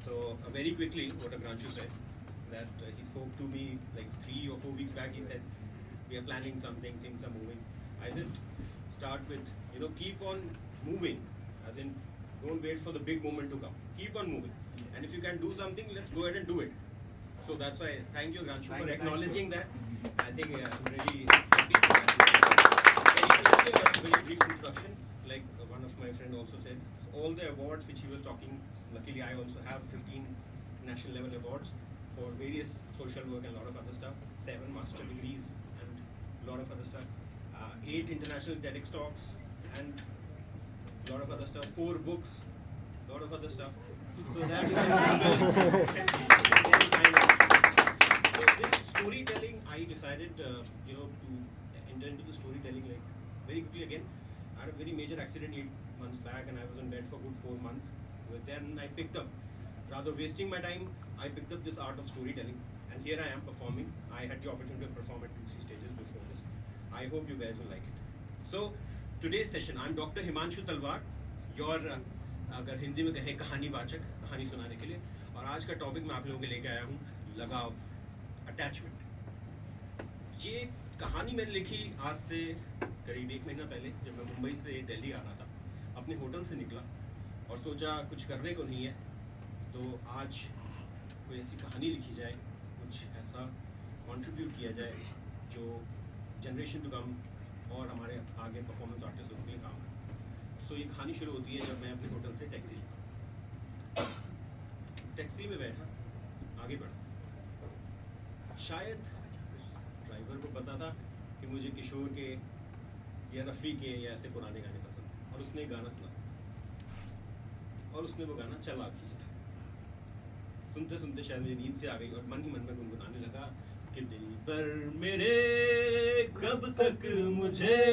So very quickly, what Agranshu said, that he spoke to me like 3 or 4 weeks back. He said, we are planning something, things are moving. I said, start with, keep on moving, as in, don't wait for the big moment to come. Keep on moving. And if you can do something, let's go ahead and do it. So that's why, thank you, Agranshu, for acknowledging that. I think I'm really happy. Very brief introduction, like one of my friend also said, all the awards which he was talking, luckily I also have 15 national level awards for various social work and a lot of other stuff, 7 master degrees and a lot of other stuff, 8 international TEDx talks and a lot of other stuff, 4 books, a lot of other stuff. So that so this storytelling, I decided, to enter into the storytelling like very quickly again. I had a very major accident 8 months back and I was in bed for good 4 months. Then I picked up, rather wasting my time, I picked up this art of storytelling and here I am performing. I had the opportunity to perform at 2-3 stages before this. I hope you guys will like it. So today's session, I'm Dr. Himanshu Talwar, your अगर हिंदी में कहें कहानी वाचक, कहानी सुनाने के लिए। और आज का टॉपिक मैं आप लोगों के लेके आया हूँ लगाव, अटैचमेंट। ये कहानी मैंने लिखी आज से करीब 1 महीना पहले, जब मैं मुंबई से दिल्ली आ रहा था। अपने होटल से निकला और सोचा कुछ करने को नहीं है तो आज कोई ऐसी कहानी लिखी जाए, कुछ ऐसा कंट्रीब्यूट किया जाए जो जनरेशन टू कम और हमारे आगे परफॉर्मेंस आर्टिस्ट लोगों के लिए काम आए। सो ये कहानी शुरू होती है जब मैं अपने होटल से टैक्सी लेता हूँ। टैक्सी में बैठा, आगे बढ़ा। शायद उस ड्राइवर को पता था कि मुझे किशोर के या रफ़ी के या ऐसे पुराने गाने पसंद हैं और उसने गाना सुना और उसने वो गाना चला दिया। सुनते सुनते शायद मुझे नींद से आ गई और मन ही मन में गुनगुनाने लगा कि दिल पर मेरे कब तक मुझे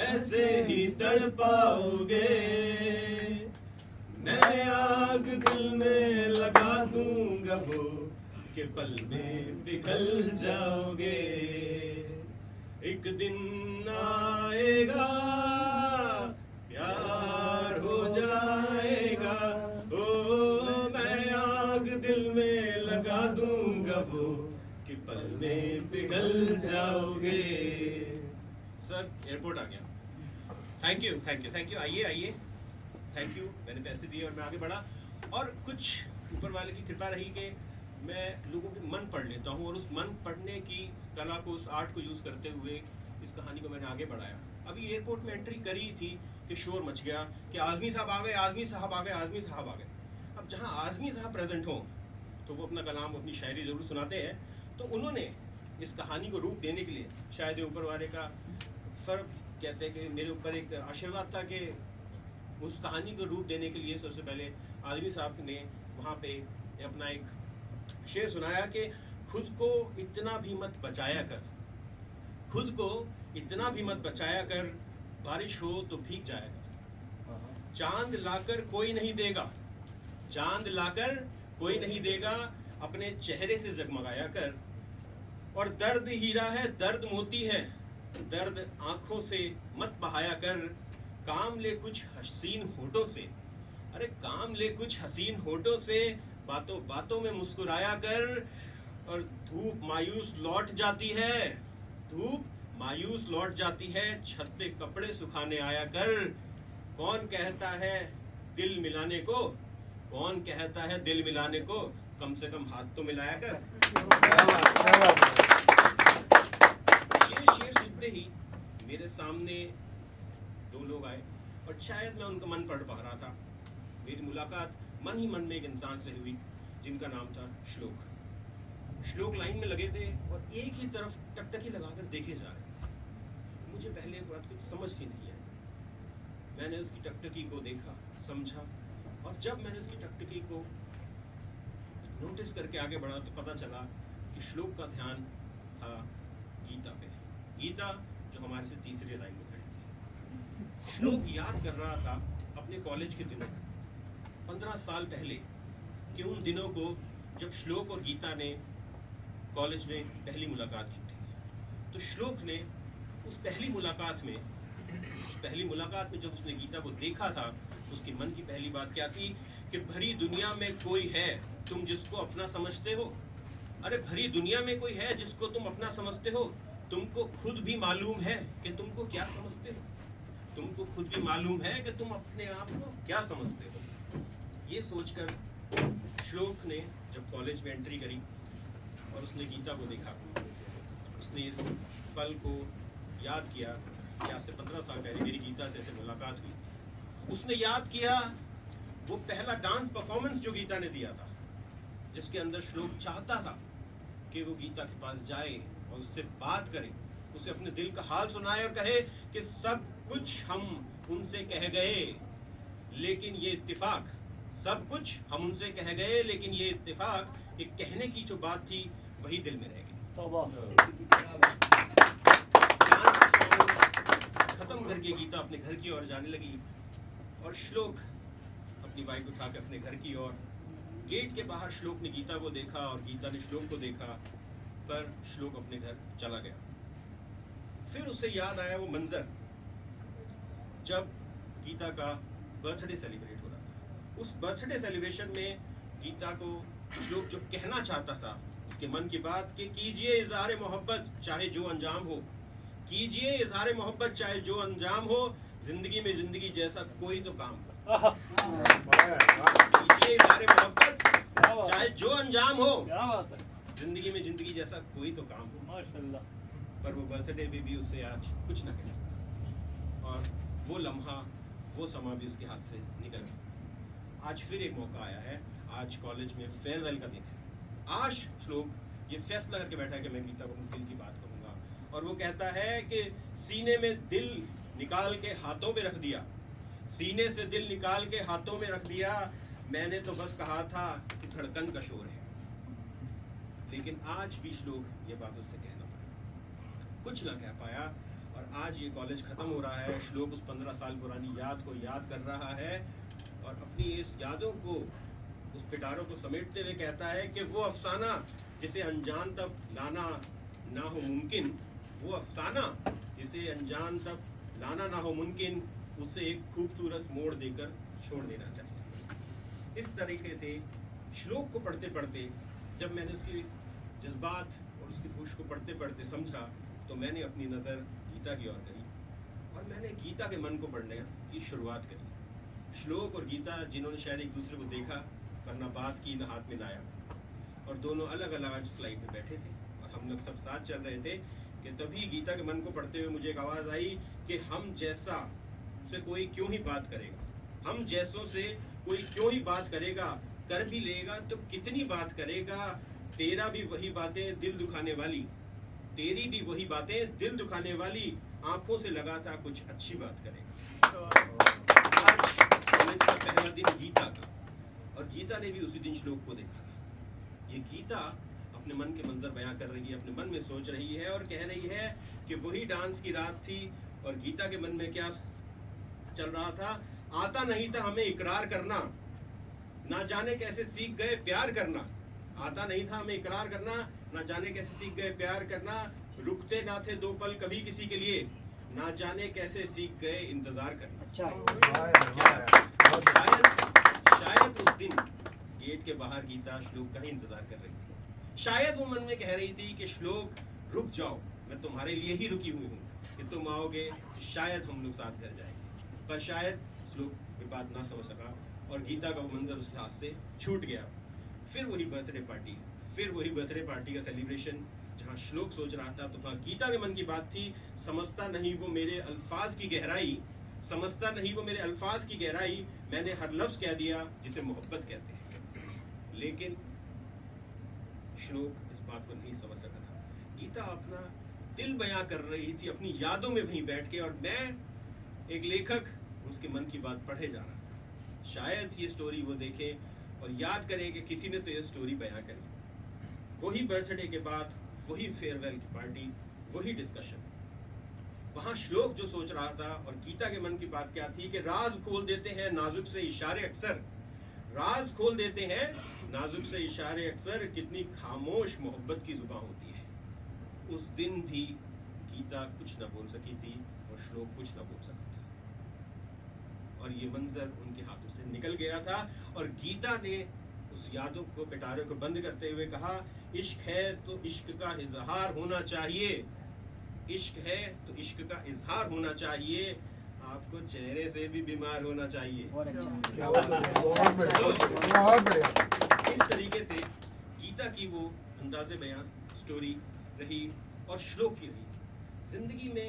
ऐसे ही तड़पाओगे, मैं आग दिल में लगा दूंगा वो कि पल में पिघल जाओगे। एक दिन आएगा प्यार हो जाएगा, ओ मैं आग दिल में लगा दूंगा वो कि पल में पिघल जाओगे। सर एयरपोर्ट आ गया। Thank you. आइए। थैंक यू, मैंने पैसे दिए और मैं आगे बढ़ा और कुछ ऊपर वाले की कृपा रही कि मैं लोगों के मन पढ़ लेता हूँ और उस मन पढ़ने की कला को, उस आर्ट को यूज़ करते हुए इस कहानी को मैंने आगे बढ़ाया। अभी एयरपोर्ट में एंट्री करी थी कि शोर मच गया कि आज़मी साहब आ गए। अब जहाँ आज़मी साहब प्रेजेंट हों तो वो अपना कलाम, अपनी शायरी ज़रूर सुनाते हैं। तो उन्होंने इस कहानी को रूप देने के लिए, शायद ऊपर वाले का फर्क कहते हैं कि मेरे ऊपर एक आशीर्वाद था कि उस कहानी को रूप देने के लिए सबसे पहले आज़मी साहब ने वहाँ पे अपना एक शेर सुनाया कि खुद को इतना भी मत बचाया कर, बारिश हो तो भीग जाया कर। चांद लाकर कोई नहीं देगा, अपने चेहरे से जगमगाया कर। और दर्द हीरा है, दर्द मोती है, दर्द आंखों से मत बहाया कर। काम ले कुछ हसीन होठों से, बातों बातों में मुस्कुराया कर। और धूप मायूस लौट जाती है, छत पे कपड़े सुखाने आया कर। कौन कहता है दिल मिलाने को, कम से कम हाथ तो मिलाया कर। ये शेर सुनते ही मेरे सामने 2 लोग आए और शायद मैं उनका मन पढ़ पा रहा था। मेरी मुलाकात मन ही मन में एक इंसान से हुई जिनका नाम था श्लोक लाइन में लगे थे और एक ही तरफ टकटकी लगाकर देखे जा रहे थे। मुझे पहले बात कुछ समझ सी नहीं आई। मैंने उसकी टकटकी को देखा, समझा और जब मैंने उसकी टकटकी को नोटिस करके आगे बढ़ा तो पता चला कि श्लोक का ध्यान था गीता जो हमारे से तीसरी लाइन में खड़ी थी। श्लोक याद कर रहा था अपने कॉलेज के दिनों, 15 साल पहले कि उन दिनों को जब श्लोक और गीता ने कॉलेज में पहली मुलाकात की थी। तो श्लोक ने उस पहली मुलाकात में जब उसने गीता को देखा था, उसके मन की पहली बात क्या थी कि भरी दुनिया में कोई है तुम जिसको अपना समझते हो। अरे भरी दुनिया में कोई है जिसको तुम अपना समझते हो। तुमको खुद भी मालूम है कि तुमको क्या समझते हो। तुमको खुद भी मालूम है कि तुम अपने आप को क्या समझते हो। ये सोचकर श्लोक ने जब कॉलेज में एंट्री करी और उसने गीता को देखा, उसने इस पल को याद किया कि आज से 15 साल पहले मेरी गीता से ऐसे मुलाकात हुई थी। उसने याद किया वो पहला डांस परफॉर्मेंस जो गीता ने दिया था, जिसके अंदर श्लोक चाहता था कि वो गीता के पास जाए और उससे बात करे, उसे अपने दिल का हाल सुनाए और कहे कि सब कुछ हम उनसे कह गए लेकिन ये इत्तेफाक, सब कुछ हम उनसे कह गए लेकिन ये इत्तेफाक, एक कहने की जो बात थी वही दिल में रह गई। खत्म करके गीता अपने घर की ओर जाने लगी और श्लोक अपनी बाइक उठा के अपने घर की ओर। गेट के बाहर श्लोक ने गीता को देखा और गीता ने श्लोक को देखा, पर श्लोक अपने घर चला गया। फिर उसे याद आया वो मंजर जब गीता का बर्थडे सेलिब्रेट हो रहा था। उस बर्थडे सेलिब्रेशन में गीता को श्लोक जो कहना चाहता था, उसके मन की बात कि कीजिए इज़हार मोहब्बत चाहे जो अंजाम हो, कीजिए इज़हार मोहब्बत चाहे जो अंजाम हो, जिंदगी में जिंदगी जैसा कोई तो काम हो। कीजिए इज़हार मोहब्बत चाहे जो अंजाम हो, जिंदगी में जिंदगी जैसा कोई तो काम हो। माशाल्लाह। पर वो बर्थडे पे भी उससे आज कुछ ना कह सका और वो लम्हा, वो समा भी उसके हाथ से निकल गया। आज फिर एक मौका आया है, आज कॉलेज में फेयरवेल का दिन है। आज श्लोक ये फैसला करके बैठा है कि मैं गीता को अपने दिल की बात करूंगा, और वो कहता है कि सीने में दिल निकाल के हाथों में रख दिया, सीने से दिल निकाल के हाथों में रख दिया, मैंने तो बस कहा था कि धड़कन का शोर है। लेकिन आज भी श्लोक ये बात उससे कहना पड़ा, कुछ ना कह पाया। और आज ये कॉलेज खत्म हो रहा है, श्लोक उस 15 साल पुरानी याद को याद कर रहा है और अपनी इस यादों को, उस पिटारों को समेटते हुए कहता है कि वो अफसाना जिसे अनजान तक लाना ना हो मुमकिन, वो अफसाना जिसे अनजान तक लाना ना हो मुमकिन, उसे एक खूबसूरत मोड़ देकर छोड़ देना चाहिए। इस तरीके से श्लोक को पढ़ते पढ़ते जब मैंने उसकी जज्बात और उसकी होश को पढ़ते पढ़ते समझा, तो मैंने अपनी नज़र गीता की ओर करी और मैंने गीता के मन को पढ़ने की शुरुआत करी। श्लोक और गीता जिन्होंने शायद एक दूसरे को देखा पर ना बात की, ना हाथ में लाया, और दोनों अलग अलग फ्लाइट में बैठे थे और हम लोग सब साथ चल रहे थे कि तभी गीता के मन को पढ़ते हुए मुझे एक आवाज़ आई कि हम जैसा से कोई क्यों ही बात करेगा, हम जैसों से कोई क्यों ही बात करेगा, कर भी लेगा तो कितनी बात करेगा, तेरा भी वही बातें दिल दुखाने वाली, तेरी भी वही बातें दिल दुखाने वाली, आंखों से लगा था कुछ अच्छी बात करेगा। आज कॉलेज का पहला दिन गीता का, और गीता ने भी उसी दिन श्लोक को देखा था। ये गीता अपने मन के मंजर बयां कर रही है, अपने मन में सोच रही है और कह रही है कि वही डांस की रात थी और गीता के मन में क्या चल रहा था, आता नहीं था हमें इकरार करना, ना जाने कैसे सीख गए प्यार करना, आता नहीं था हमें इकरार करना, ना जाने कैसे सीख गए प्यार करना, रुकते ना थे दो पल कभी किसी के लिए, ना जाने कैसे सीख गए इंतजार करना। शायद उस दिन गेट के बाहर गीता श्लोक का ही इंतजार कर रही थी। शायद वो मन में कह रही थी कि श्लोक रुक जाओ, मैं तुम्हारे लिए ही रुकी हुई हूँ कि तुम आओगे, शायद हम लोग साथ घर जाएंगे। पर शायद श्लोक ये बात ना समझ सका और गीता का वो मंजर उसके हाथ से छूट गया। फिर वही बर्थडे पार्टी, फिर वही बर्थडे पार्टी का सेलिब्रेशन जहाँ श्लोक सोच रहा था तो वहाँ गीता के मन की बात थी, समझता नहीं वो मेरे अल्फाज की गहराई, समझता नहीं वो मेरे अल्फाज की गहराई, मैंने हर लफ्ज कह दिया जिसे मोहब्बत कहते हैं। लेकिन श्लोक इस बात को नहीं समझ सका था। गीता अपना दिल बयां कर रही थी अपनी यादों में वहीं बैठ के, और मैं एक लेखक उसके मन की बात पढ़े जा रहा था। शायद ये स्टोरी वो देखे और याद करे कि किसी ने तो ये स्टोरी बयां करी। वही बर्थडे के बाद वही फेयरवेल की पार्टी, वही डिस्कशन, वहां श्लोक जो सोच रहा था और गीता के मन की बात क्या थी कि राज खोल देते हैं नाजुक से इशारे अक्सर, राज खोल देते हैं नाजुक से इशारे अक्सर, कितनी खामोश मोहब्बत की जुबान होती है। उस दिन भी गीता कुछ ना बोल सकी थी और श्लोक कुछ ना बोल सका था। और ये मंजर उनके हाथों से निकल गया था। और गीता ने उस यादों को, पिटारे को बंद करते हुए कहा, इश्क है तो इश्क का इजहार होना चाहिए, इश्क है तो इश्क का इजहार होना चाहिए, आपको चेहरे से भी बीमार होना चाहिए। इस तरीके से गीता की वो अंदाज़े बयान स्टोरी रही और श्लोक की रही। जिंदगी में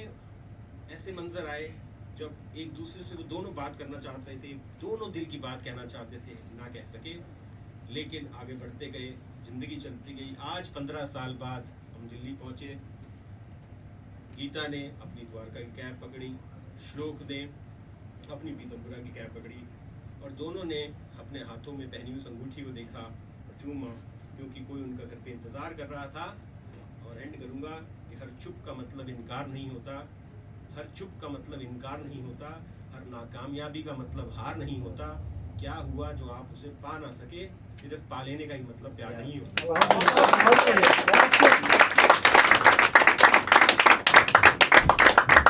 ऐसे मंजर आए जब एक दूसरे से वो दोनों बात करना चाहते थे, दोनों दिल की बात कहना चाहते थे, ना कह सके, लेकिन आगे बढ़ते गए, जिंदगी चलती गई। आज 15 साल बाद हम दिल्ली पहुंचे। गीता ने अपनी द्वारका की कैब पकड़ी, श्लोक ने अपनी पीतमपुरा की कैब पकड़ी, और दोनों ने अपने हाथों में पहनी हुई अंगूठी को देखा और चूमा, क्योंकि कोई उनका घर पे इंतज़ार कर रहा था। और एंड करूँगा कि हर चुप का मतलब इनकार नहीं होता, हर चुप का मतलब इनकार नहीं होता, हर नाकामयाबी का मतलब हार नहीं होता। क्या हुआ जो आप उसे पा ना सके, सिर्फ पा लेने का ही मतलब प्यार नहीं होता।